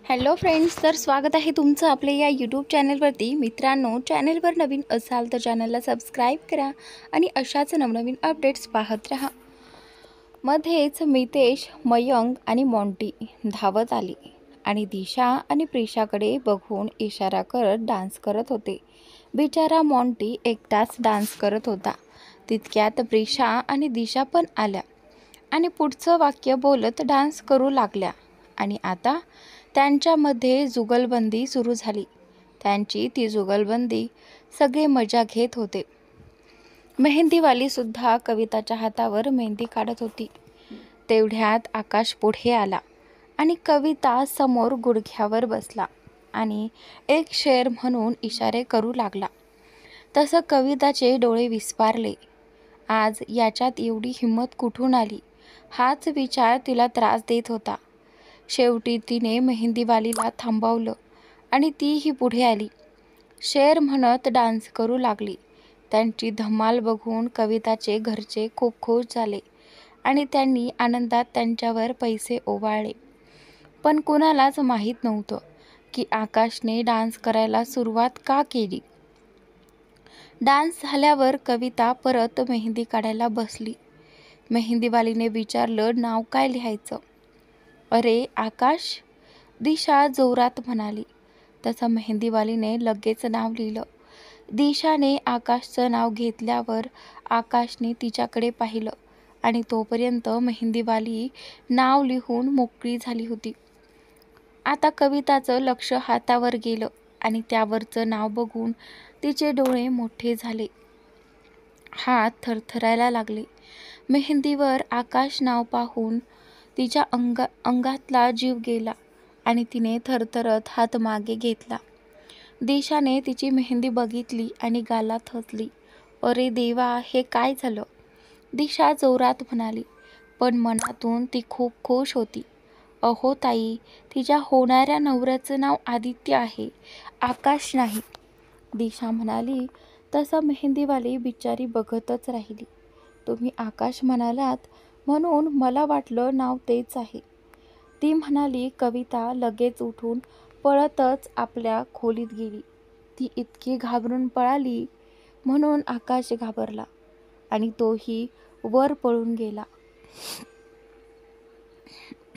Hello friends, तर स्वागत आहे तुमचं आपल्या या यूट्यूब चॅनलवरती. मित्रांनो, चॅनलवर नवीन असाल तर चॅनलला सबस्क्राईब करा आणि अशाच नवनवीन अपडेट्स पाहत राहा. मध्येच मितेश, मयंक आणि मॉन्टी धावत आली आणि दिशा आणि प्रिशाकडे बघून इशारा करत डान्स करत होते. बिचारा मॉन्टी एकटाच डान्स करत होता. तितक्यात प्रिशा आणि दिशा पण आल्या आणि पुढचं वाक्य बोलत डान्स करू लागल्या. आणि आता त्यांच्यामध्ये जुगलबंदी सुरू झाली. त्यांची ती जुगलबंदी सगळे मजा घेत होते. मेहंदीवाली सुद्धा कविताच्या हातावर मेहंदी काढत होती. तेवढ्यात आकाश पुढे आला आणि कविता समोर गुडघ्यावर बसला आणि एक शेर म्हणून इशारे करू लागला. तसं कविताचे डोळे विस्फारले. आज याच्यात एवढी हिंमत कुठून आली, हाच विचार तिला त्रास देत होता. शेवटी तिने मेहंदीवालीला थांबवलं आणि तीही पुढे आली. शेर म्हणत डान्स करू लागली. त्यांची धमाल बघून कविताचे घरचे खूप खुश झाले आणि त्यांनी आनंदात त्यांच्यावर पैसे ओवाळले. पण कुणालाच माहीत नव्हतं की आकाशने डान्स करायला सुरुवात का केली. डान्स झाल्यावर कविता परत मेहंदी काढायला बसली. मेहंदीवालीने विचारलं, नाव काय लिहायचं? अरे आकाश, दिशा जोरात म्हणाली. तसं मेहंदीवालीने लगेच नाव लिहिलं. दिशाने आकाशचं नाव घेतल्यावर आकाशने तिच्याकडे पाहिलं आणि तोपर्यंत मेहंदीवाली नाव लिहून मोकळी झाली होती. आता कविताचं लक्ष हातावर गेलं आणि त्यावरचं नाव बघून तिचे डोळे मोठे झाले. हात थरथरायला लागले. मेहंदीवर आकाश नाव पाहून तिच्या अंगातला जीव गेला आणि तिने थरथरत हात मागे घेतला. दिशाने तिची मेहंदी बघितली आणि गालात हसली. अरे देवा, हे काय झालं? दिशा जोरात म्हणाली, पण मनातून ती खूप खुश होती. अहो ताई, तिच्या होणाऱ्या नवऱ्याचं नाव आदित्य आहे, आकाश नाही. दिशा म्हणाली. तसं मेहंदीवाली बिचारी बघतच राहिली. तुम्ही आकाश म्हणालात म्हणून मला वाटलं नाव तेच आहे, ती म्हणाली. कविता लगेच उठून पळतच आपल्या खोलीत गेली. ती इतकी घाबरून पळाली म्हणून आकाश घाबरला आणि तोही वर पळून गेला.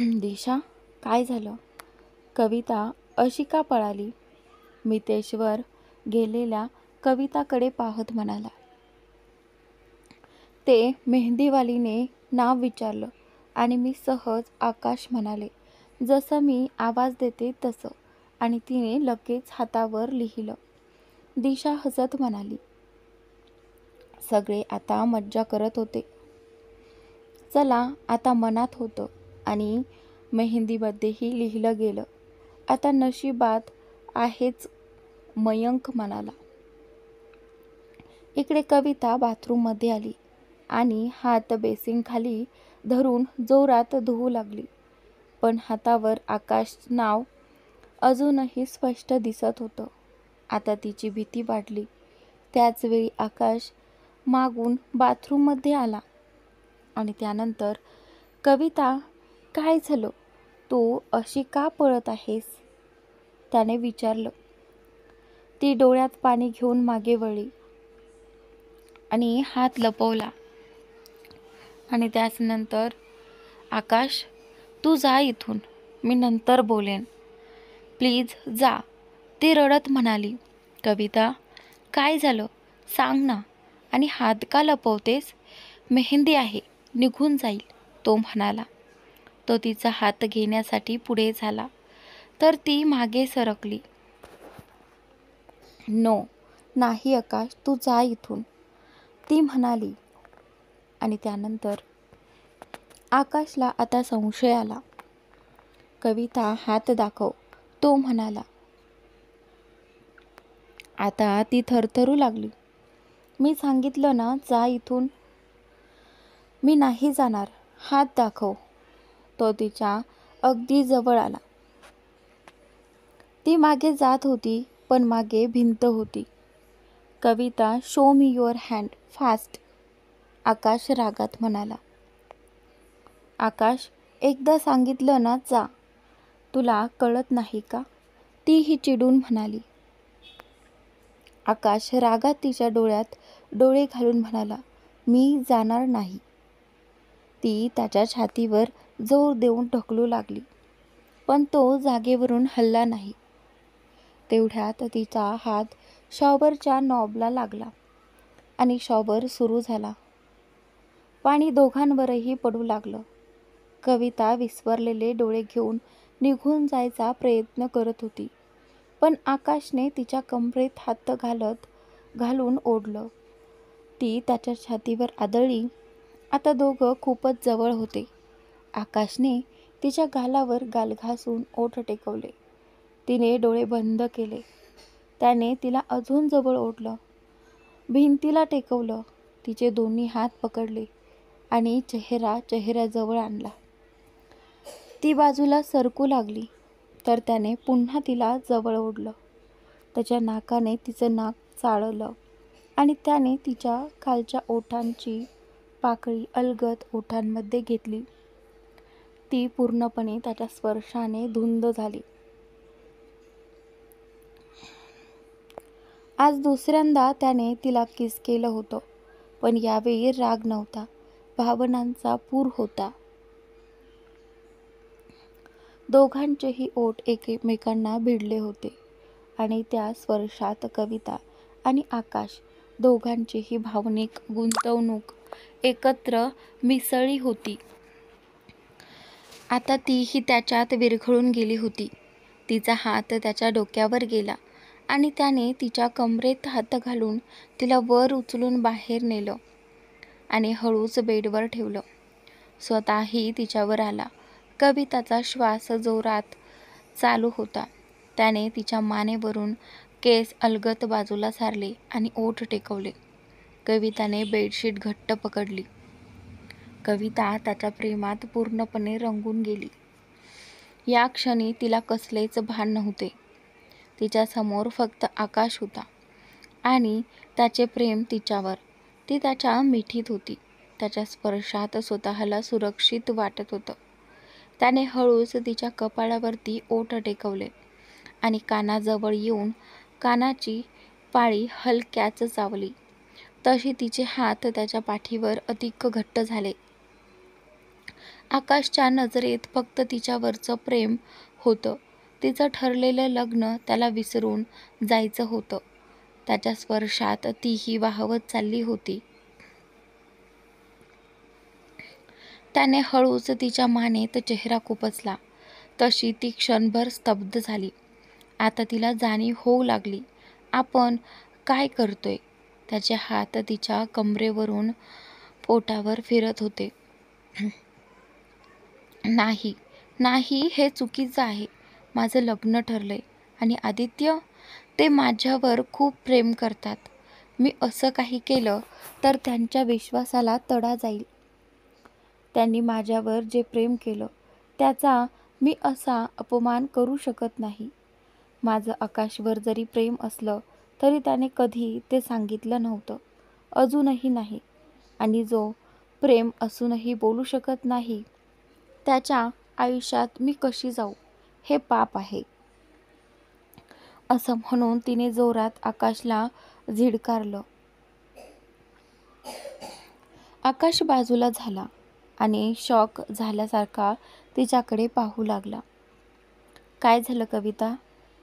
दिशा, काय झालं? कविता अशी का पळाली? मितेशवर गेलेल्या कविताकडे पाहत म्हणाला. ते मेहंदीवालीने नाव विचारलं आणि मी सहज आकाश म्हणाले, जसं मी आवाज देते तसं, आणि तिने लगेच हातावर लिहिलं. दिशा हसत म्हणाली. सगळे आता मज्जा करत होते. चला, आता मनात होतं आणि मेहंदीमध्येही लिहिलं गेलं. आता नशिबात आहेच, मयंक म्हणाला. इकडे कविता बाथरूममध्ये आली आणि हात बेसिनखाली धरून जोरात धुवू लागली. पण हातावर आकाश नाव अजूनही स्पष्ट दिसत होतं. आता तिची भीती वाढली. त्याचवेळी आकाश मागून बाथरूममध्ये आला आणि त्यानंतर, कविता, काय झालं? तू अशी का पळत आहेस? त्याने विचारलं. ती डोळ्यात पाणी घेऊन मागे वळली आणि हात लपवला आणि त्यानंतर, आकाश, तू जा इथून, मी नंतर बोलेन, प्लीज जा, ती रडत म्हणाली. कविता, काय झालं सांग ना, आणि हात का लपवतेस? मेहंदी आहे, निघून जाईल, तो म्हणाला. तो तिचा हात घेण्यासाठी पुढे झाला तर ती मागे सरकली. नो, नाही आकाश, तू जा इथून, ती म्हणाली. आणि त्यानंतर आकाशला आता संशय आला. कविता, हात दाखव, तो म्हणाला. आता ती थरथरू लागली. मी सांगितलं ना, जा इथून. मी नाही जाणार, हात दाखव. तो तिच्या अगदी जवळ आला. ती मागे जात होती, पण मागे भिंत होती. Kavita, show me your hand fast, Akash रागात म्हणाला. आकाश, एकदा सांगितलं ना, जा. तुला कळत नाही का? तीही चिडून म्हणाली. आकाश रागात तिच्या डोळ्यात डोळे घालून म्हणाला, मी जाणार नाही. ती त्याच्या छातीवर जोर देऊन ढकलू लागली, पण तो जागेवरून हलला नाही. तेवढ्यात तिचा हात शॉवरच्या नॉबला लागला आणि शॉवर सुरू झाला. पाणी दोघांवरही पडू लागलं. कविता विस्वरलेले डोळे घेऊन निघून जायचा प्रयत्न करत होती, पण आकाशने तिच्या कमरेत हात घालून ओढलं. ती त्याच्या छातीवर आदळली. आता दोघं खूपच जवळ होते. आकाशने तिच्या गालावर गाल घासून ओठ टेकवले. तिने डोळे बंद केले. त्याने तिला अजून जवळ ओढलं, भिंतीला टेकवलं. तिचे दोन्ही हात पकडले आणि चेहऱ्याजवळ आणला. ती बाजूला सरकू लागली तर त्याने पुन्हा तिला जवळ ओढलं. त्याच्या नाकाने तिचं नाक चाळलं आणि त्याने तिच्या खालच्या ओठांची पाकळी अलगद ओठांमध्ये घेतली. ती पूर्णपणे त्याच्या स्पर्शाने धुंद झाली. आज दुसऱ्यांदा त्याने तिला किस केलं होतं, पण यावेळी राग नव्हता, भावनांचा पूर होता. दोघांचेही ओठ एकमेकांना भिडले होते आणि त्या स्पर्शात कविता आणि आकाश दोघांचीही भावनिक गुंतवणूक एकत्र मिसळली होती. आता तीही त्याच्यात विरघळून गेली होती. तिचा हात त्याच्या डोक्यावर गेला आणि त्याने तिच्या कमरेत हात घालून तिला वर उचलून बाहेर नेलं आणि हळूच बेडवर ठेवलं. स्वतःही तिच्यावर आला. कविताचा श्वास जोरात चालू होता. त्याने तिच्या मानेवरून केस अलगद बाजूला सारले आणि ओठ टेकवले. कविताने बेडशीट घट्ट पकडली. कविता त्याच्या प्रेमात पूर्णपणे रंगून गेली. या क्षणी तिला कसलेच भान नव्हते. तिच्या समोर फक्त आकाश होता आणि त्याचे प्रेम तिच्यावर. ती त्याच्या मिठीत होती. त्याच्या स्पर्शात स्वतःला सुरक्षित वाटत होतं. त्याने हळूच तिच्या कपाळावरती ओठ टेकवले आणि कानाजवळ येऊन कानाची पाळी हलक्याच चावली. तशी तिचे हात त्याच्या पाठीवर अधिक घट्ट झाले. आकाशच्या नजरेत फक्त तिच्यावरचं प्रेम होतं. तिचं ठरलेलं लग्न त्याला विसरून जायचं होतं. त्याच्या स्पर्शात तीही वाहवत चालली होती. त्याने हळूच तिच्या मानेत चेहरा खुपसला. तशी ती क्षणभर स्तब्ध झाली. आता तिला जाणीव होऊ लागली, आपण काय करतोय. त्याचे हात तिच्या कमरेवरून पोटावर फिरत होते. नाही नाही, हे चुकीचं आहे. माझं लग्न ठरलंय आणि आदित्य, ते माझ्यावर खूप प्रेम करतात. मी असं काही केलं तर त्यांच्या विश्वासाला तडा जाईल. त्यांनी माझ्यावर जे प्रेम केलं त्याचा मी असा अपमान करू शकत नाही. माझं आकाशवर जरी प्रेम असलं तरी त्याने कधी ते सांगितलं नव्हतं, अजूनही नाही. आणि जो प्रेम असूनही बोलू शकत नाही, त्याच्या आयुष्यात मी कशी जाऊ? हे पाप आहे. असं म्हणून तिने जोरात आकाशला झिडकारलं. आकाश बाजूला झाला आणि शॉक झाल्यासारखा तिच्याकडे पाहू लागला. काय झालं कविता?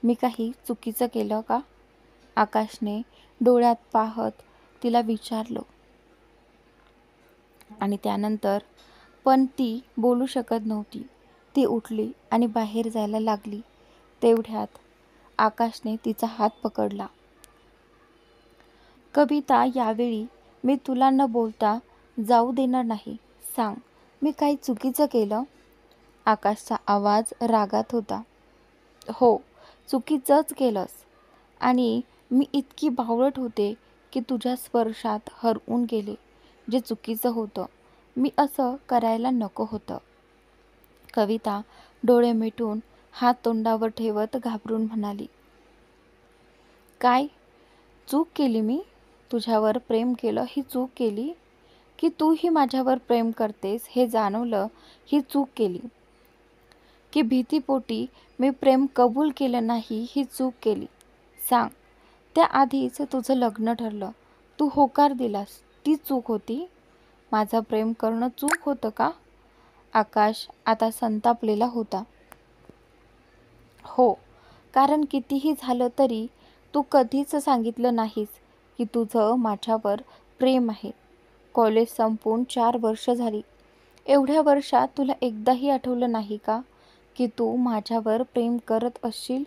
मी काही चुकीचं केलं का? आकाशने डोळ्यात पाहत तिला विचारलं. आणि त्यानंतर पण ती बोलू शकत नव्हती. ती उठली आणि बाहेर जायला लागली. तेवढ्यात आकाशने तिचा हात पकडला. कविता, यावेळी मी तुला न बोलता जाऊ देणार नाही. सांग, मी काही चुकीचं केलं? आकाशचा आवाज रागात होता. हो, चुकीचंच केलंस. आणि मी इतकी बावळट होते की तुझ्या स्पर्शात हरवून गेले. जे चुकीचं होतं. मी असं करायला नको होतं. कविता डोळे मिटून हात तोंडावर ठेवत घाबरून म्हणाली. काय चूक केली मी? तुझ्यावर प्रेम केलं ही चूक केली? की तूही माझ्यावर प्रेम करतेस हे जाणवलं ही चूक केली? की भीतीपोटी मी प्रेम कबूल केलं नाही ही चूक केली? सांग. त्याआधीच तुझं लग्न ठरलं, तू होकार दिलास, ती चूक होती? माझं प्रेम करणं चूक होतं का? आकाश आता संतापलेला होता. हो, कारण कितीही झालं तरी तू कधीच सांगितलं नाहीस की तुझं माझ्यावर प्रेम आहे. कॉलेज संपून 4 वर्ष झाली. एवढ्या वर्षात तुला एकदाही आठवलं नाही का की तू माझ्यावर प्रेम करत असशील?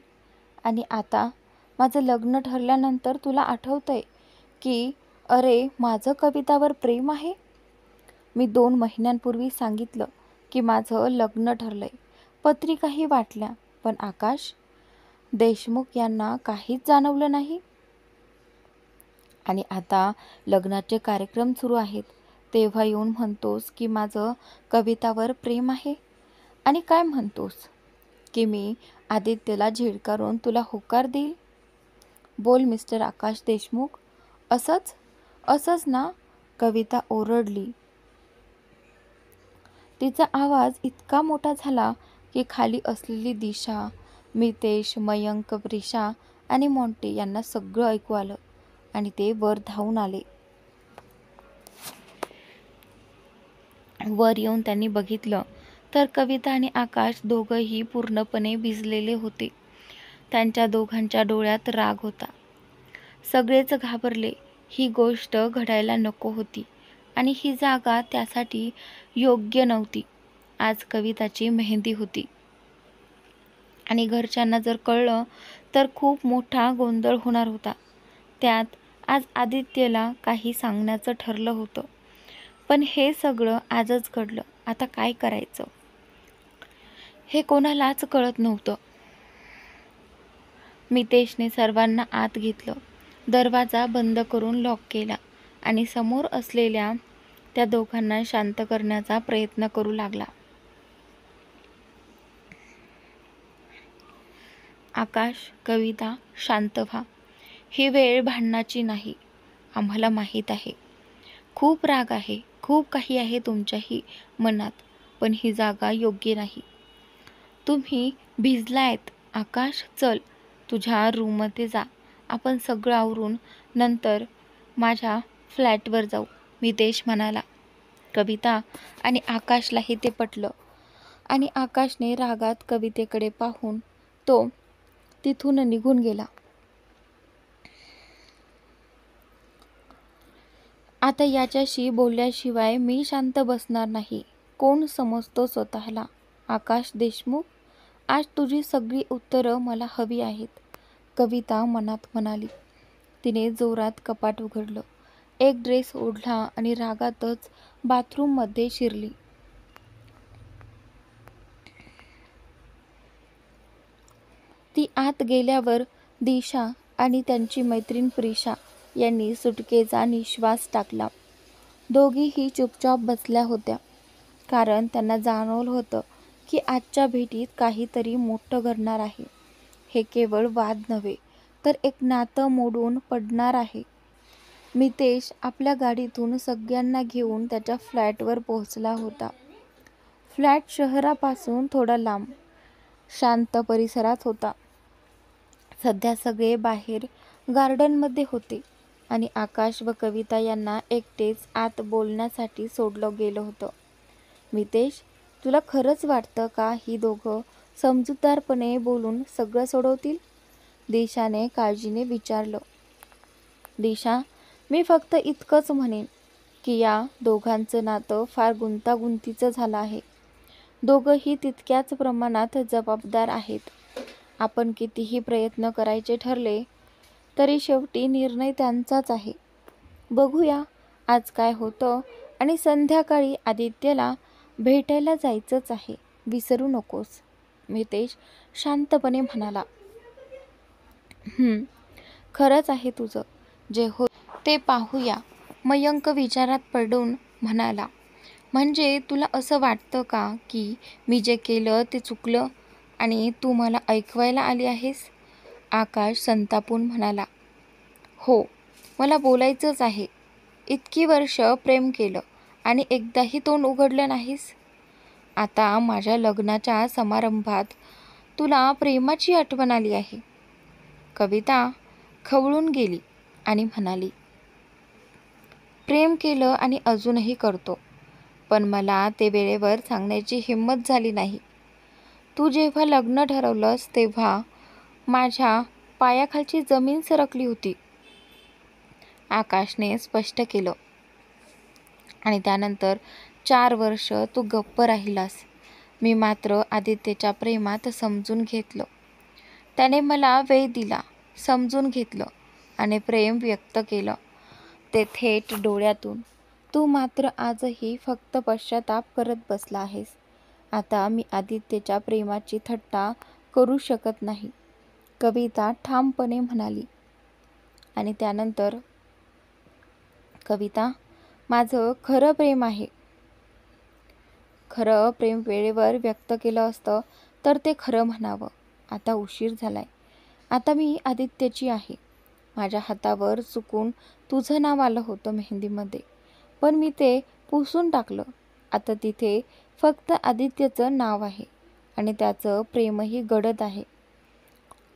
आणि आता माझं लग्न ठरल्यानंतर तुला आठवतंय की अरे माझं कवितावर प्रेम आहे? मी 2 महिन्यांपूर्वी सांगितलं की माझं लग्न ठरलंय. पत्रिकाही वाटल्या. पण आकाश देशमुख यांना काहीच जाणवलं नाही. आणि आता लग्नाचे कार्यक्रम सुरू आहेत तेव्हा येऊन म्हणतोस की माझं कवितावर प्रेम आहे? आणि काय म्हणतोस की मी आदित्यला झिडकारून तुला होकार देईल? बोल मिस्टर आकाश देशमुख. असंच ना? कविता ओरडली. तिचा आवाज इतका मोठा झाला की खाली असलेली दिशा, मितेश, मयंक, प्रिशा आणि मॉन्टी यांना सगळं ऐकू आलं आणि ते वर धावून आले. वर येऊन त्यांनी बघितलं तर कविता आणि आकाश दोघंही पूर्णपणे भिजलेले होते. त्यांच्या दोघांच्या डोळ्यात राग होता. सगळेच घाबरले. ही गोष्ट घडायला नको होती आणि ही जागा त्यासाठी योग्य नव्हती. आज कविताची मेहंदी होती आणि घरच्यांना जर कळलं तर खूप मोठा गोंधळ होणार होता. त्यात आज आदित्यला काही सांगण्याचं ठरलं होतं. पण हे सगळं आजच घडलं. आता काय करायचं हे कोणालाच कळत नव्हतं. मितेशने सर्वांना आत घेतलं, दरवाजा बंद करून लॉक केला आणि समोर असलेल्या त्या दोघांना शांत करण्याचा प्रयत्न करू लागला. आकाश, कविता, शांत व्हा. ही वेळ भांडणाची नाही. आम्हाला माहीत आहे खूप राग आहे, खूप काही आहे तुमच्याही मनात, पण ही जागा योग्य नाही. तुम्ही भिजलायत. आकाश चल तुझ्या रूममध्ये जा. आपण सगळं आवरून नंतर माझ्या फ्लॅटवर जाऊ, मितेश म्हणाला. कविता आणि आकाशलाही ते पटलं आणि आकाशने रागात कवितेकडे पाहून तो तिथून निघून गेला. आता याच्याशी बोलल्याशिवाय मी शांत बसणार नाही. कोण समजतो स्वतःला? आकाश देशमुख, आज तुझी सगळी उत्तरं मला हवी आहेत, कविता मनात म्हणाली. तिने जोरात कपाट उघडलं, एक ड्रेस ओढला आणि रागातच बाथरूममध्ये शिरली. ती आत गेल्यावर दिशा आणि त्यांची मैत्रीण प्रिशा यांनी सुटकेचा निश्वास टाकला. दोघीही चुपचाप बसल्या होत्या, कारण त्यांना जाणवलं होतं की आजच्या भेटीत काहीतरी मोठं घडणार आहे. हे केवळ वाद नव्हे तर एक नातं मोडून पडणार आहे. मितेश आपल्या गाडीतून सगळ्यांना घेऊन त्याच्या फ्लॅटवर पोहोचला होता. फ्लॅट शहरापासून थोडा लांब, शांत परिसरात होता. सध्या सगळे बाहेर गार्डनमध्ये होते आणि आकाश व कविता यांना एकटेच आत बोलण्यासाठी सोडलं गेलं होतं. मितेश, तुला खरंच वाटतं का ही दोघं समजूतदारपणे बोलून सगळं सोडवतील? दिशाने काळजीने विचारलं. दिशा, मी फक्त इतकंच म्हणेन की या दोघांचं नातं फार गुंतागुंतीचं झालं आहे. दोघंही तितक्याच प्रमाणात जबाबदार आहेत. आपण कितीही प्रयत्न करायचे ठरले तरी शेवटी निर्णय त्यांचाच आहे. बघूया आज काय होतं आणि संध्याकाळी आदित्यला भेटायला जायचंच आहे, विसरू नकोस, मितेश शांतपणे म्हणाला. खरंच आहे तुझं, जे हो ते पाहूया, मयंक विचारात पडून म्हणाला. म्हणजे तुला असं वाटतं का की मी जे केलं ते चुकलं आणि तू मला ऐकवायला आली आहेस? आकाश संतापून म्हणाला. हो, मला बोलायचंच आहे. इतकी वर्ष प्रेम केलं आणि एकदाही तोंड उघडलं नाहीस. आता माझ्या लग्नाच्या समारंभात तुला प्रेमाची आठवण आली आहे. कविता खवळून गेली आणि म्हणाली, प्रेम केलं आणि अजूनही करतो, पण मला ते वेळेवर सांगण्याची हिंमत झाली नाही. तू जेव्हा लग्न ठरवलंस तेव्हा माझ्या पायाखालची जमीन सरकली होती, आकाशने स्पष्ट केलं. आणि त्यानंतर 4 वर्ष तू गप्प राहिलास. मी मात्र आदित्यच्या प्रेमात समजून घेतलं. त्याने मला वेळ दिला, समजून घेतलं आणि प्रेम व्यक्त केलं, ते थेट डोळ्यातून. तू मात्र आजही फक्त पश्चाताप करत बसला आहेस. आता मी आदित्यच्या प्रेमाची थट्टा करू शकत नाही, कविता ठामपणे म्हणाली. आणि त्यानंतर, कविता, माझं खरं प्रेम आहे. खरं प्रेम वेळेवर व्यक्त केलं असतं तर ते खरं म्हणावं. आता उशीर झालाय. आता मी आदित्यची आहे. माझ्या हातावर चुकून तुझं नाव आलं होतं मेहंदीमध्ये, पण मी ते पुसून टाकलं. आता तिथे फक्त आदित्यचं नाव आहे आणि त्याचं प्रेमही गडद आहे.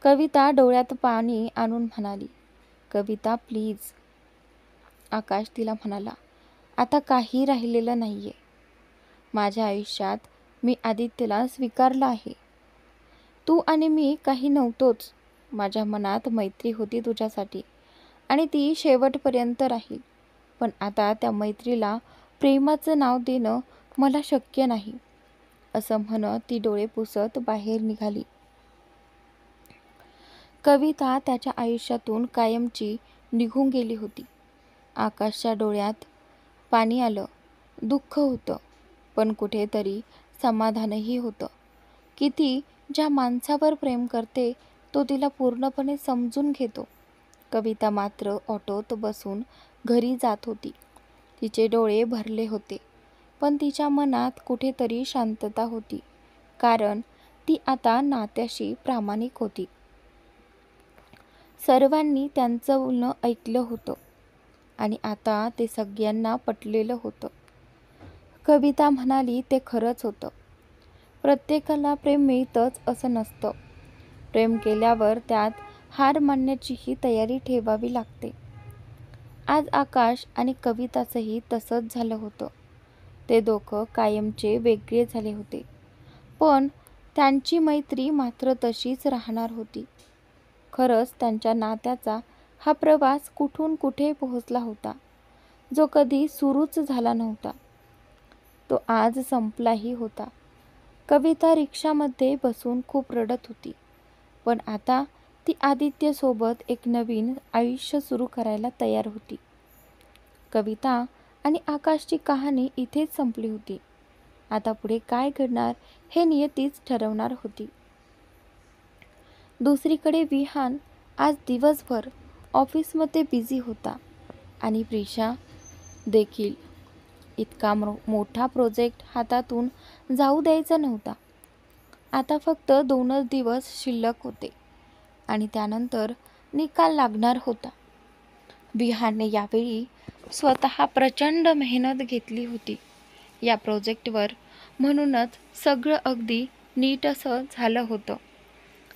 कविता डोळ्यात पाणी आणून म्हणाली, कविता प्लीज. आकाश तिला म्हणाला, आता काही राहिलेलं नाहीये. माझ्या आयुष्यात मी आदित्यला स्वीकारलं आहे. तू आणि मी काही नव्हतोच. माझ्या मनात मैत्री होती तुझ्यासाठी आणि ती शेवटपर्यंत राहील. पण आता त्या मैत्रीला प्रेमाचं नाव देणं मला शक्य नाही. असं म्हणत ती डोळे पुसत बाहेर निघाली. कविता त्याच्या आयुष्यातून कायमची निघून गेली होती. आकाशच्या डोळ्यात पाणी आलं. दुःख होतं, पण कुठेतरी समाधानही होतं की ती ज्या माणसावर प्रेम करते तो तिला पूर्णपणे समजून घेतो. कविता मात्र ऑटोत बसून घरी जात होती. तिचे डोळे भरले होते, पण तिच्या मनात कुठेतरी शांतता होती, कारण ती आता नात्याशी प्रामाणिक होती. सर्वांनी त्यांचं बोलणं ऐकलं होतं आणि आता ते सगळ्यांना पटलेलं होतं. कविता म्हणाली, ते खरंच होतं. प्रत्येकाला प्रेम मिळतंच असं नसतं. प्रेम केल्यावर त्यात हार मानण्याचीही तयारी ठेवावी लागते. आज आकाश आणि कविताचंही तसंच झालं होतं. ते दोघं कायमचे वेगळे झाले होते, पण त्यांची मैत्री मात्र तशीच राहणार होती. खरंच त्यांच्या नात्याचा हा प्रवास कुठून कुठे पोहोचला होता, जो कधी सुरूच झाला नव्हता. तो आज संपलाही होता. कविता रिक्षामध्ये बसून खूप रडत होती, पण आता ती आदित्यसोबत एक नवीन आयुष्य सुरू करायला तयार होती. कविता आणि आकाशची कहाणी इथेच संपली होती. आता पुढे काय घडणार हे नियतीच ठरवणार होती. दुसरीकडे विहान आज दिवसभर ऑफिसमध्ये बिझी होता आणि प्रिशा देखील. इतका मोठा प्रोजेक्ट हातातून जाऊ द्यायचा नव्हता. आता फक्त 2च दिवस शिल्लक होते आणि त्यानंतर निकाल लागणार होता. विहानने यावेळी स्वतः प्रचंड मेहनत घेतली होती या प्रोजेक्टवर, म्हणूनच सगळं अगदी नीट असं झालं होतं.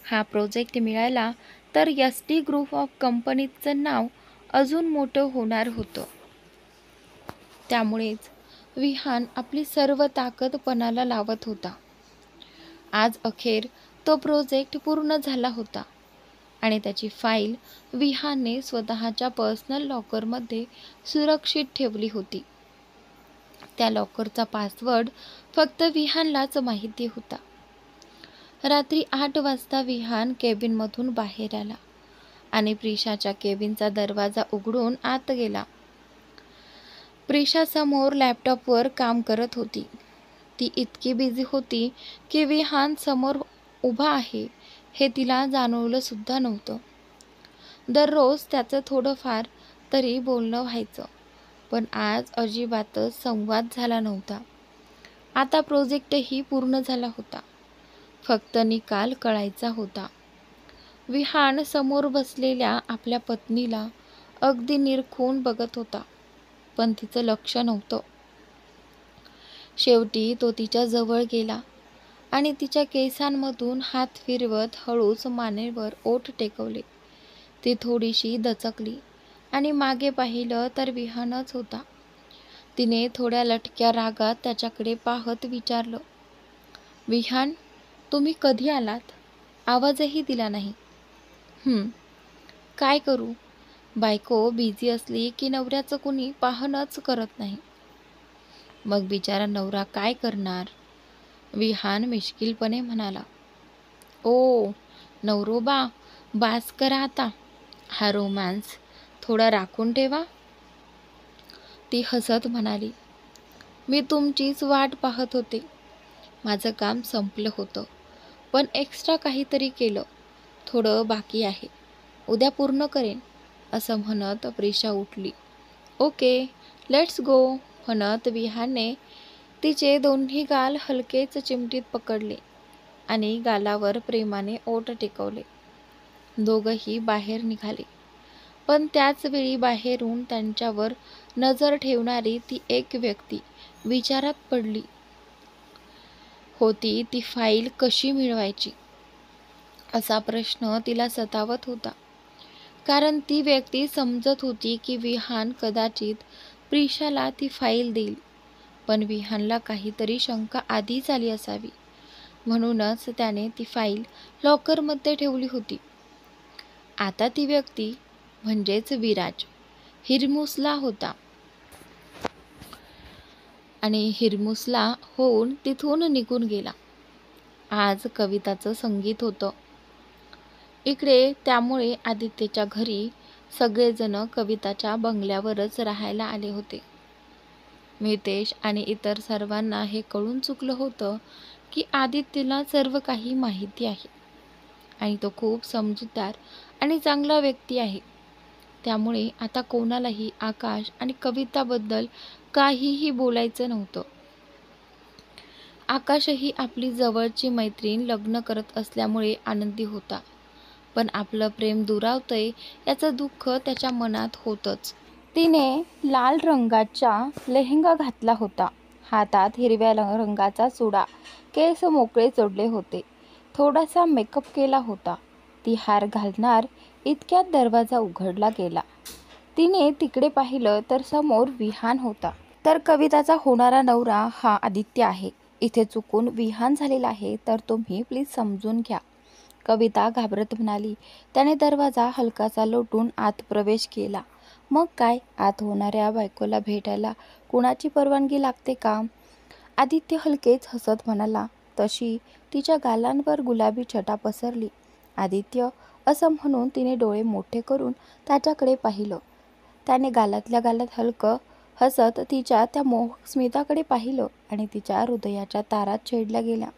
हा प्रोजेक्ट मिळाला तर SD ग्रुप ऑफ कंपनीजचं नाव अजून मोठं होणार होतं. त्यामुळेच विहान आपली सर्व ताकद पणाला लावत होता. आज अखेर तो प्रोजेक्ट पूर्ण झाला होता आणि त्याची फाईल विहानने स्वतःच्या पर्सनल लॉकरमध्ये सुरक्षित ठेवली होती. त्या लॉकरचा पासवर्ड फक्त विहानलाच माहिती होता. रात्री 8 वाजता विहान केबिनमधून बाहेर आला आणि प्रिशाच्या केबिनचा दरवाजा उघडून आत गेला. प्रिशा समोर लॅपटॉपवर काम करत होती. ती इतकी बिझी होती की विहान समोर उभा आहे हे तिला जाणवलं सुद्धा नव्हतं. दररोज त्याचं थोडंफार तरी बोलणं व्हायचं, पण आज अजिबातच संवाद झाला नव्हता. आता प्रोजेक्टही पूर्ण झाला होता, फक्त निकाल कळायचा होता. विहान समोर बसलेल्या आपल्या पत्नीला अगदी निरखून बघत होता, पण तिचं लक्ष नव्हतं. शेवटी तो तिच्या जवळ गेला आणि तिच्या केसांमधून हात फिरवत हळूच मानेवर ओठ टेकवले. ती थोडीशी दचकली आणि मागे पाहिलं तर विहानच होता. तिने थोड्या लटक्या रागात त्याच्याकडे पाहत विचारलं, विहान, तुम्ही कधी आलात? आवाजही दिला नाही. काय करू? बायको बिझी असली की नवऱ्याचं कुणी पाहणंच करत नाही. मग बिचारा नवरा काय करणार? विहान मिश्किलपणे म्हणाला. ओ नवरोबा, बास करा आता. हा रोमॅन्स थोडा राखून ठेवा. ती हसत म्हणाली, मी तुमचीच वाट पाहत होते. माझं काम संपलं होतं, पण एक्स्ट्रा काहीतरी केलं. थोडं बाकी आहे, उद्या पूर्ण करेन. असं म्हणत प्रिशा उठली. ओके, लेट्स गो म्हणत विहानने तिचे दोन्ही गाल हलकेच चिमटीत पकडले आणि गालावर प्रेमाने ओठ टेकवले. दोघंही बाहेर निघाले. पण त्याच वेळी बाहेरून त्यांच्यावर नजर ठेवणारी ती एक व्यक्ती विचारात पडली होती. ती फाईल कशी मिळवायची असा प्रश्न तिला सतावत होता. कारण ती व्यक्ती समजत होती की विहान कदाचित प्रिशाला ती फाईल देईल. पण विहानला काहीतरी शंका आधीच आली असावी, म्हणूनच त्याने ती फाईल लॉकरमध्ये ठेवली होती. आता ती व्यक्ती म्हणजेच विराज हिरमुसला होता आणि हिरमुसला होऊन तिथून निघून गेला. आज कविताचं संगीत होतं इकडे, त्यामुळे आदित्यच्या घरी सगळेजण कविताच्या बंगल्यावरच राहायला आले होते. मितेश आणि इतर सर्वांना हे कळून चुकलं होतं की आदित्यला सर्व काही माहिती आहे आणि तो खूप समजूतदार आणि चांगला व्यक्ती आहे. त्यामुळे आता कोणालाही आकाश आणि कविताबद्दल काहीही बोलायचं नव्हतं. आकाशही आपली जवळची मैत्रीण लग्न करत असल्यामुळे आनंदी होता, पण आपलं प्रेम दुरावतंय याचं दुःख त्याच्या मनात होतंच. तिने लाल रंगाचा लेहंगा घातला होता, हातात हिरव्या रंगाचा चुडा, केस मोकळे चोडले होते, थोडासा मेकअप केला होता. ती हार घालणार इतक्यात दरवाजा उघडला गेला. तिने तिकडे पाहिलं तर समोर विहान होता. तर कविताचा होणारा नवरा हा आदित्य आहे. इथे चुकून विहान झालेला आहे, तर तुम्ही प्लीज समजून घ्या, कविता घाबरत म्हणाली. त्याने दरवाजा हलकासा लोटून आत प्रवेश केला. मग काय, आत होणाऱ्या बायकोला भेटायला कुणाची परवानगी लागते का? आदित्य हलकेच हसत म्हणाला. तशी तिच्या गालांवर गुलाबी छटा पसरली. आदित्य असं म्हणून तिने डोळे मोठे करून त्याच्याकडे पाहिलं. त्याने गालातल्या गालात हलकं हसत तिच्या त्या मोहक स्मिताकडे पाहिलं आणि तिच्या हृदयाच्या तारात छेडल्या गेल्या.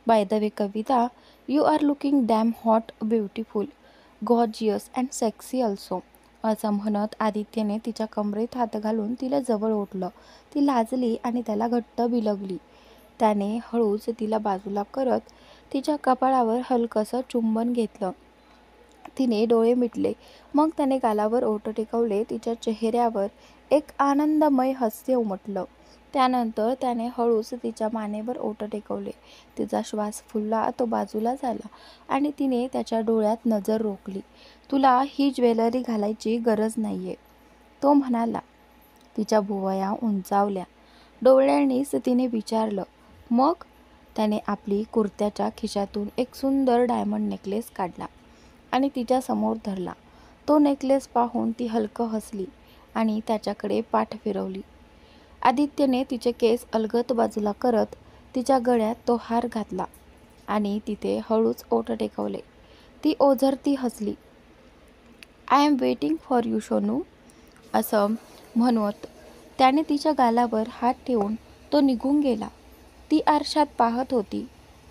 By the way Kavita, you are looking damn hot, beautiful, gorgeous and sexy also. असं म्हणत आदित्यने तिच्या कमरेत हात घालून तिला जवळ ओढलं. ती लाजली आणि त्याला घट्ट बिलगली. त्याने हळूच तिला बाजूला करत तिच्या कपाळावर हलकंसं चुंबन घेतलं. तिने डोळे मिटले. मग त्याने गालावर ओठ टेकवले. तिच्या चेहऱ्यावर एक आनंदमय हास्य उमटलं. त्यानंतर त्याने हळूच तिच्या मानेवर ओठ टेकवले. तिचा श्वास फुलला, तो बाजूला झाला आणि तिने त्याच्या डोळ्यात नजर रोखली. तुला ही ज्वेलरी घालायची गरज नाहीये, तो म्हणाला. तिच्या भुवया उंचावल्या. डोळ्यांनीच तिने विचारलं, मग? त्याने आपली कुर्त्याच्या खिशातून एक सुंदर डायमंड नेकलेस काढला आणि तिच्यासमोर धरला. तो नेकलेस पाहून ती हलकं हसली आणि त्याच्याकडे पाठ फिरवली. आदित्यने तिचे केस अलगद बाजूला करत तिच्या गळ्यात तो हार घातला आणि तिथे हळूच ओठ टेकवले. ती ओझरती हसली. I am waiting for you Sonu, असं म्हणत त्याने तिच्या गालावर हात ठेवून तो निघून गेला. ती आरशात पाहत होती.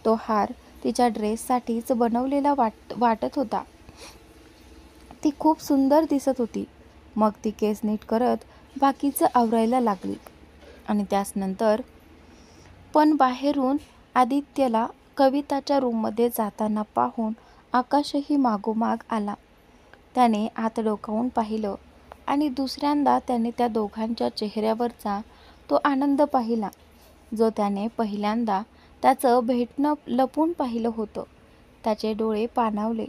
तो हार तिच्या ड्रेससाठीच बनवलेला वाटत होता. ती खूप सुंदर दिसत होती. मग ती केस नीट करत बाकीचं आवरायला लागली आणि त्यानंतर पण बाहेरून आदित्यला कविताच्या रूममध्ये जाताना पाहून आकाशही मागोमाग आला. त्याने आत डोकावून पाहिलं आणि दुसऱ्यांदा त्याने त्या दोघांच्या चेहऱ्यावरचा तो आनंद पाहिला. जो त्याने पहिल्यांदा त्याचं भेटणं लपून पाहिलं होतं. त्याचे डोळे पाणावले.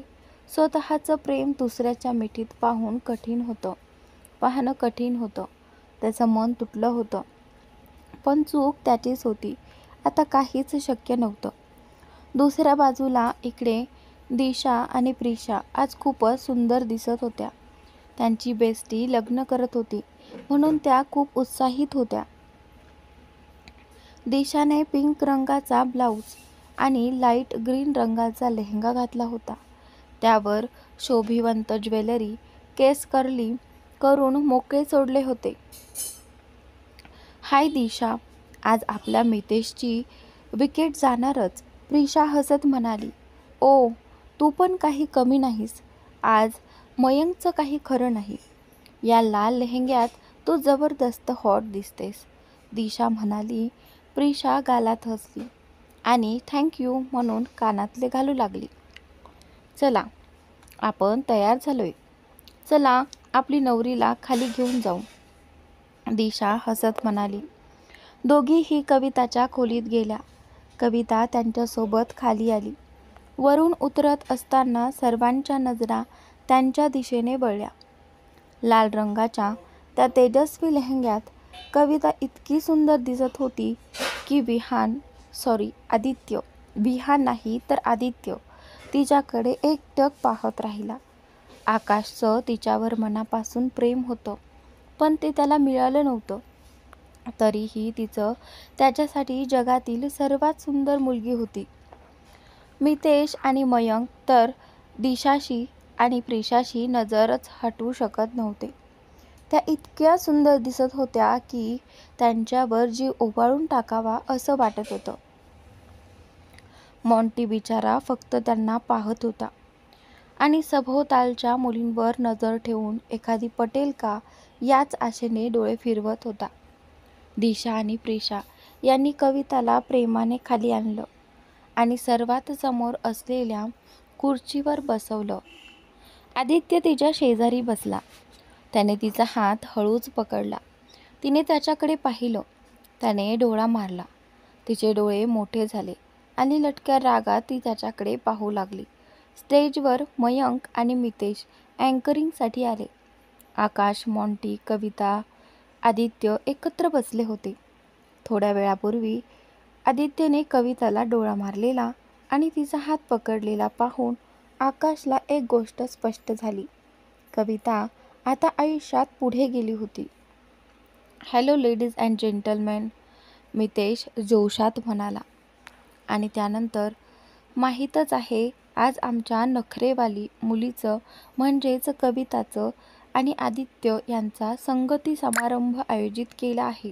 स्वतःचं प्रेम दुसऱ्याच्या मिठीत पाहणं कठीण होतं. त्याचं मन तुटलं होतं. पण चूक त्याचीच होती. आता काहीच शक्य नव्हतं. दुसऱ्या बाजूला इकडे दिशा आणि प्रिशा आज खूपच सुंदर दिसत होत्या. त्यांची बेस्टी लग्न करत होती म्हणून त्या खूप उत्साहित होत्या. दिशाने पिंक रंगाचा ब्लाऊज आणि लाईट ग्रीन रंगाचा लेहंगा घातला होता. त्यावर शोभिवंत ज्वेलरी, केस कर्ली करून मोकळे सोडले होते. हाय दिशा, आज आपल्या मितेशची विकेट जाणारच, प्रिशा हसत म्हणाली. ओ, तू पण काही कमी नाहीस. आज मयंकचं काही खरं नाही. या लाल लेहंग्यात तू जबरदस्त हॉट दिसतेस, दिशा म्हणाली. प्रिशा गालात हसली आणि थँक्यू म्हणून कानातले घालू लागली. चला, आपण तयार झालोय. चला, आपली नवरीला खाली घेऊन जाऊ, दिशा हसत म्हणाली. दोघीही कविताच्या खोलीत गेल्या. कविता त्यांच्यासोबत खाली आली. वरून उतरत असताना सर्वांच्या नजरा त्यांच्या दिशेने वळल्या. लाल रंगाच्या त्या तेजस्वी लेहंग्यात कविता इतकी सुंदर दिसत होती की विहान नाही तर आदित्य तिच्याकडे एकटक पाहत राहिला. आकाशचं तिच्यावर मनापासून प्रेम होतं, पण ते त्याला मिळालं नव्हतं. तरीही तिचं त्याच्यासाठी जगातील सर्वात सुंदर मुलगी होती. मितेश आणि मयंक तर दिशाशी आणि प्रिशाशी नजरच हटवू शकत नव्हते. त्या इतक्या सुंदर दिसत होत्या की त्यांच्यावर जीव ओवाळून टाकावा असं वाटत होतं. मॉन्टी बिचारा फक्त त्यांना पाहत होता आणि सभोवतालच्या मुलींवर नजर ठेवून एखादी पटेल का याच आशेने डोळे फिरवत होता. दिशा आणि प्रिशा यांनी कविताला प्रेमाने खाली आणलं आणि सर्वात समोर असलेल्या खुर्चीवर बसवलं. आदित्य तिच्या शेजारी बसला. त्याने तिचा हात हळूच पकडला. तिने त्याच्याकडे पाहिलं. त्याने डोळा मारला. तिचे डोळे मोठे झाले आणि लटक्या रागात ती त्याच्याकडे पाहू लागली. स्टेजवर मयंक आणि मितेश अँकरिंगसाठी आले. आकाश, मॉन्टी, कविता, आदित्य एकत्र बसले होते. थोड्या वेळापूर्वी आदित्यने कविताला डोळा मारलेला आणि तिचा हात पकडलेला पाहून आकाशला एक गोष्ट स्पष्ट झाली. कविता आता आयुष्यात पुढे गेली होती. Hello ladies and gentleman, Mitesh जोशात म्हणाला. आणि त्यानंतर माहीतच आहे, आज आमच्या नखरेवाली मुलीचं म्हणजेच कविताचं आणि आदित्य यांचा संगती समारंभ आयोजित केला आहे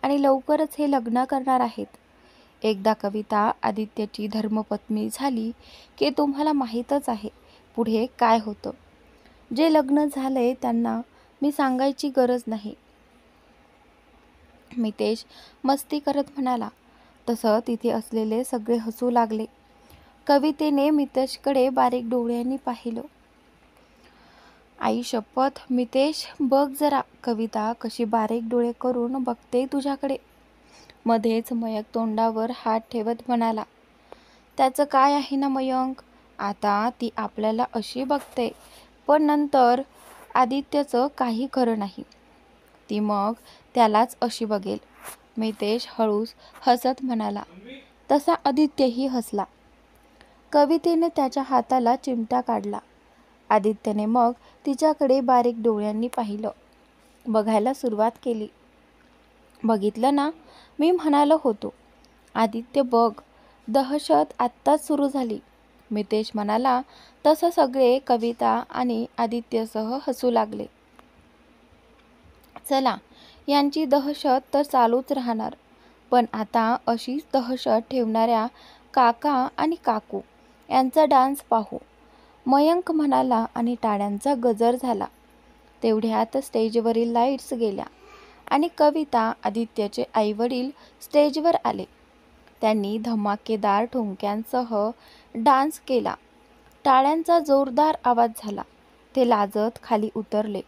आणि लवकरच हे लग्न करणार आहेत. एकदा कविता आदित्यची धर्मपत्नी झाली की तुम्हाला माहीतच आहे पुढे काय होतं. जे लग्न झालंय त्यांना मी सांगायची गरज नाही, मितेश मस्ती करत म्हणाला. तसं तिथे असलेले सगळे हसू लागले. कवितेने मितेशकडे बारीक डोळ्यांनी पाहिलं. आई शपथ मितेश, बघ जरा कविता कशी बारीक डोळे करून बघते तुझ्याकडे. मध्येच मयंक तोंडावर हात ठेवत म्हणाला. त्याचं काय आहे ना मयंक, आता ती आपल्याला अशी बघते, पण नंतर आदित्यचं काही खरं नाही. ती मग त्यालाच अशी बघेल. मितेश हळूच हसत म्हणाला. तसा आदित्यही हसला. कवितेने त्याच्या हाताला चिमटा काढला. आदित्यने मग तिच्याकडे बारीक डोळ्यांनी पाहिलं. बघायला सुरुवात केली. बघितलं ना, मी म्हणालो होतो. आदित्य बघ, दहशत आत्ताच सुरू झाली, मितेश म्हणाला. तसं सगळे कविता आणि आदित्यसह हसू लागले. चला, यांची दहशत तर चालूच राहणार, पण आता अशीच दहशत ठेवणाऱ्या काका आणि काकू यांचा डान्स पाहू, मयंक म्हणाला आणि टाळ्यांचा गजर झाला. तेवढ्यात स्टेजवरील लाईट्स गेल्या आणि कविता, आदित्यचे आईवडील स्टेजवर आले. त्यांनी धमाकेदार ठुमक्यांसह डान्स केला. टाळ्यांचा जोरदार आवाज झाला. ते लाजत खाली उतरले.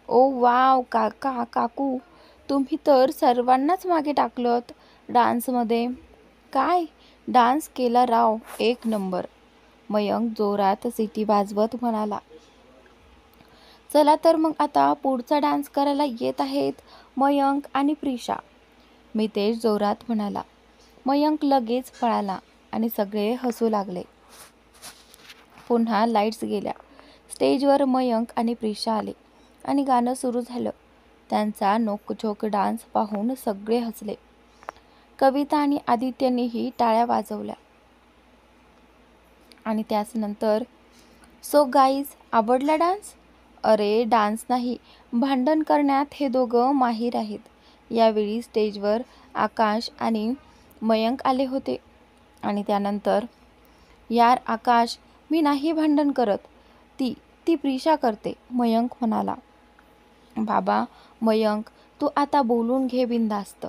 ओ वाव, काका काकू, तुम्ही तर सर्वांनाच मागे टाकलत. डान्समध्ये. काय डान्स केला राव, एक नंबर, मयंक जोरात सिटी वाजवत म्हणाला. चला तर मग आता पुढचा डान्स करायला येत आहेत मयंक आणि प्रिशा, मितेश जोरात म्हणाला. मयंक लगेच पळाला आणि सगळे हसू लागले. पुन्हा लाईट्स गेल्या. स्टेजवर मयंक आणि प्रिशा आले आणि गाणं सुरू झालं. त्यांचा नोकझोक डान्स पाहून सगळे हसले. कविता आणि आदित्यनेही टाळ्या वाजवल्या. आणि त्याच नंतर, सो गाईज, आवडला डान्स? अरे डान्स नाही, भांडण करण्यात हे दोघं माहीर आहेत. यावेळी स्टेजवर आकाश आणि मयंक आले होते. आणि त्यानंतर, यार आकाश, मी नाही भांडण करत, ती प्रिशा करते, मयंक म्हणाला. बाबा मयंक, तू आता बोलून घे बिनधास्त,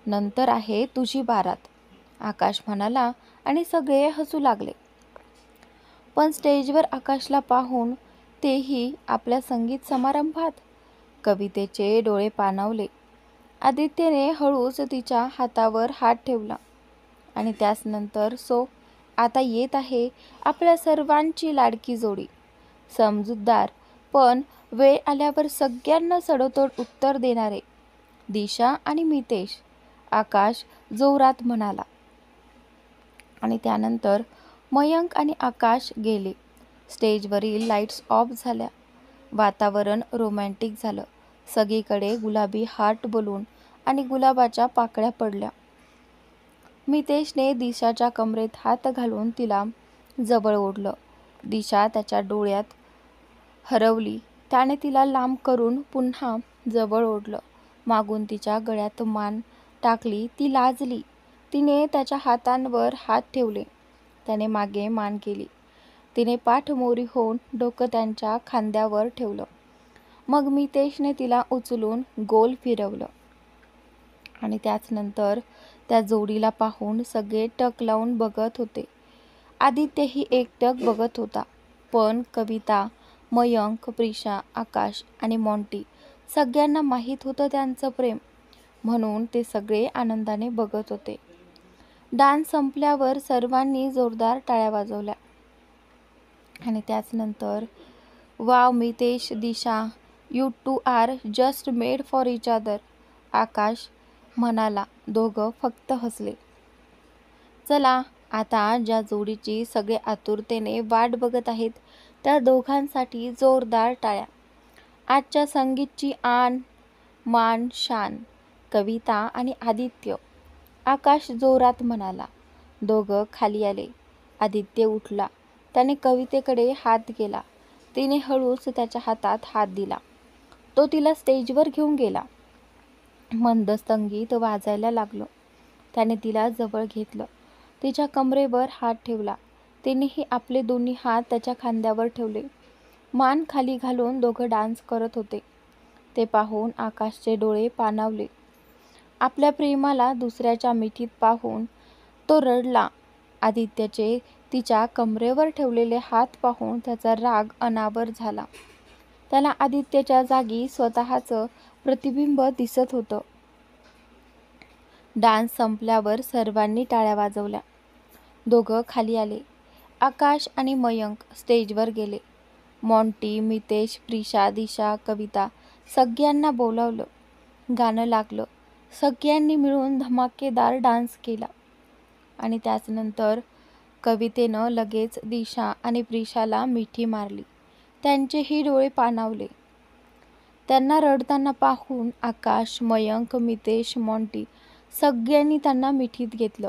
नंतर आहे तुझी बारात, आकाश म्हणाला आणि सगळे हसू लागले. पण स्टेजवर आकाशला पाहून, तेही आपल्या संगीत समारंभात, कवितेचे डोळे पाणावले. आदित्यने हळूच तिच्या हातावर हात ठेवला. आणि त्याच नंतर, सो आता येत आहे आपल्या सर्वांची लाडकी जोडी, समजूतदार पण वेळ आल्यावर सगळ्यांना सडोतोड उत्तर देणारे, दिशा आणि मितेश, आकाश जोरात म्हणाला. आणि त्यानंतर मयंक आणि आकाश गेले. स्टेजवरील लाईट्स ऑफ झाल्या. वातावरण रोमॅन्टिक झालं. सगळीकडे गुलाबी हार्ट बलून आणि गुलाबाच्या पाकळ्या पडल्या. मितेशने दिशाच्या कमरेत हात घालून तिला जवळ ओढलं. दिशा त्याच्या डोळ्यात हरवली. त्याने तिला लांब करून पुन्हा जवळ ओढलं. मागून तिच्या गळ्यात मान टाकली. ती लाजली. तिने त्याच्या हातांवर हात ठेवले. त्याने मागे मान केली. तिने पाठमोरी होऊन डोकं त्यांच्या खांद्यावर ठेवलं. मग मितेशने तिला उचलून गोल फिरवलं. आणि त्याच नंतर त्या जोडीला पाहून सगळे टक लावून बघत होते. आदित्यही एकटक बघत होता. पण कविता, मयंक, प्रिशा, आकाश आणि मॉन्टी सगळ्यांना माहीत होतं त्यांचं प्रेम, म्हणून ते सगळे आनंदाने बघत होते. डान्स संपल्यावर सर्वांनी जोरदार टाळ्या वाजवल्या. आणि त्याच नंतर, wow Mitesh, Disha, you two are just made for each other, Akash म्हणाला. दोघं फक्त हसले. चला आता ज्या जोडीची सगळे आतुरतेने वाट बघत आहेत त्या दोघांसाठी जोरदार टाळ्या. आजच्या संगीतची आन मान शान, कविता आणि आदित्य, आकाश जोरात म्हणाला. दोघं खाली आले. आदित्य उठला. त्याने कवितेकडे हात केला. तिने हळूच त्याच्या हातात हात दिला. तो तिला स्टेजवर घेऊन गेला. मंद संगीत वाजायला लागलं. त्याने तिला जवळ घेतलं. तिच्या कमरेवर हात ठेवला. तिनेही आपले दोन्ही हात त्याच्या खांद्यावर ठेवले. मान खाली घालून दोघं डान्स करत होते. ते पाहून आकाशचे डोळे पाणावले. आपल्या प्रेमाला दुसऱ्याच्या मिठीत पाहून तो रडला. आदित्यचे तिच्या कमरेवर ठेवलेले हात पाहून त्याचा राग अनावर झाला. त्याला आदित्यच्या जागी स्वतःचं प्रतिबिंब दिसत होतं. डान्स संपल्यावर सर्वांनी टाळ्या वाजवल्या. दोघं खाली आले. आकाश आणि मयंक स्टेजवर गेले. मॉन्टी, मितेश, प्रिशा, दिशा, कविता सगळ्यांना बोलावलं. गाणं लागलं. सगळ्यांनी मिळून धमाकेदार डान्स केला. आणि त्याचनंतर कवितेनं लगेच दिशा आणि प्रिशाला मिठी मारली. त्यांचेही डोळे पाणावले. त्यांना रडताना पाहून आकाश, मयंक, मितेश, मॉन्टी सगळ्यांनी त्यांना मिठीत घेतलं.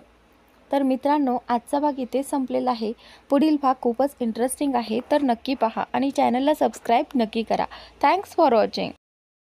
तर मित्रांनो, आजचा भाग इथे संपलेला आहे. पुढील भाग खूपच इंटरेस्टिंग आहे, तर नक्की पहा आणि चॅनलला सबस्क्राईब नक्की करा. Thanks for watching.